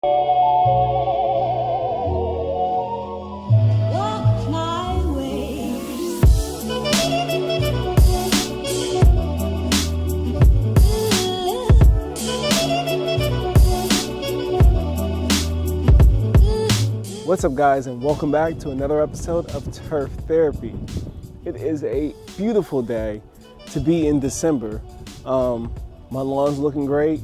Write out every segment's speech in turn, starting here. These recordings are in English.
What's up, guys, and welcome back to another episode of Turf Therapy. It is a beautiful day to be in December. My lawn's looking great.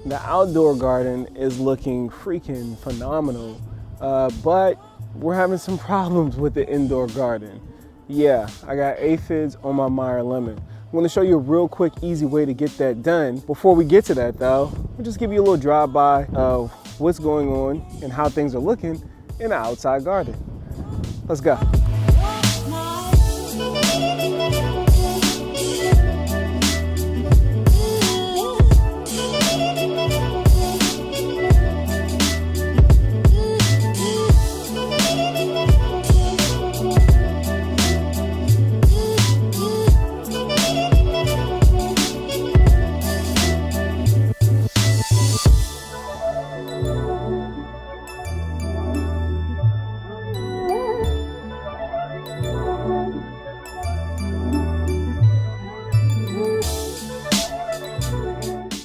The outdoor garden is looking freaking phenomenal, but we're having some problems with the indoor garden. Yeah, I got aphids on my Meyer Lemon. I'm going to show you a real quick, easy way to get that done. Before we get to that, though, I'll just give you a little drive-by of what's going on and how things are looking in the outside garden. Let's go.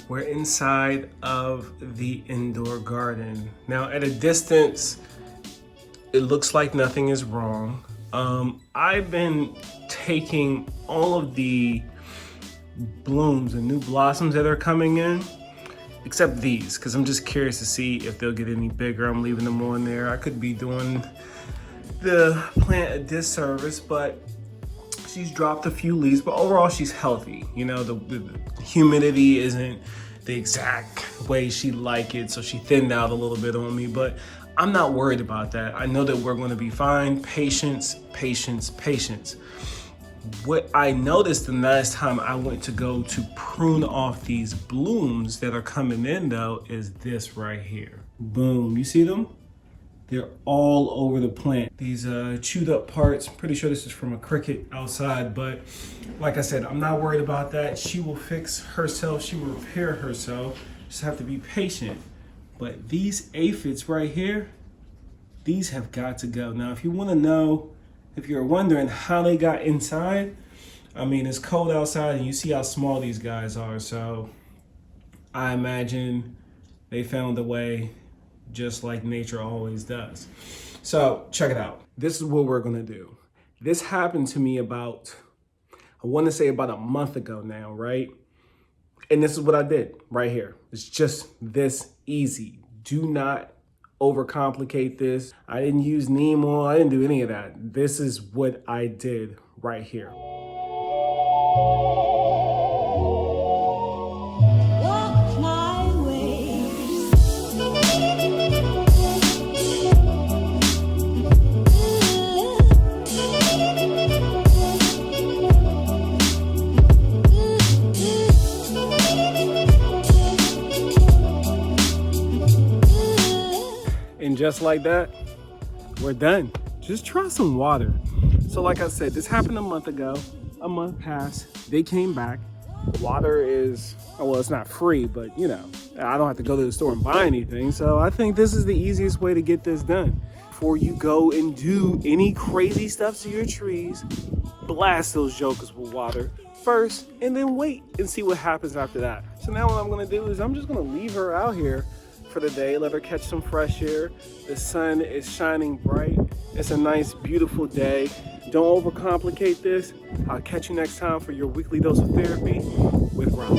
We're inside of the indoor garden. Now, at a distance, it looks like nothing is wrong. I've been taking all of the blooms and new blossoms that are coming in, except these, because I'm just curious to see if they'll get any bigger. I'm leaving them on there. I could be doing the plant a disservice, but she's dropped a few leaves, but overall she's healthy. You know, the humidity isn't the exact way she'd like it, so she thinned out a little bit on me, but I'm not worried about that. I know that we're going to be fine. Patience, patience, patience. What I noticed the last time I went to go to prune off these blooms that are coming in, though, is this right here. Boom, you see them? They're all over the plant. These chewed up parts, pretty sure this is from a cricket outside, but like I said, I'm not worried about that. She will fix herself, she will repair herself. Just have to be patient. But these aphids right here, these have got to go. Now, if you wanna know, if you're wondering how they got inside, I mean, it's cold outside and you see how small these guys are, so I imagine they found a way, just like nature always does. So check it out. This is what we're gonna do. This happened to me about, I wanna say about a month ago now, right? And this is what I did right here. It's just this easy. Do not overcomplicate this. I didn't use neem oil, I didn't do any of that. This is what I did right here. And just like that, we're done. Just try some water. So like I said, this happened a month ago. A month passed, they came back. Water is, well, it's not free, but you know, I don't have to go to the store and buy anything. So I think this is the easiest way to get this done. Before you go and do any crazy stuff to your trees, blast those jokers with water first and then wait and see what happens after that. So now what I'm gonna do is I'm just gonna leave her out here for the day, let her catch some fresh air. The sun is shining bright. It's a nice, beautiful day. Don't overcomplicate this. I'll catch you next time for your weekly dose of therapy with Rob.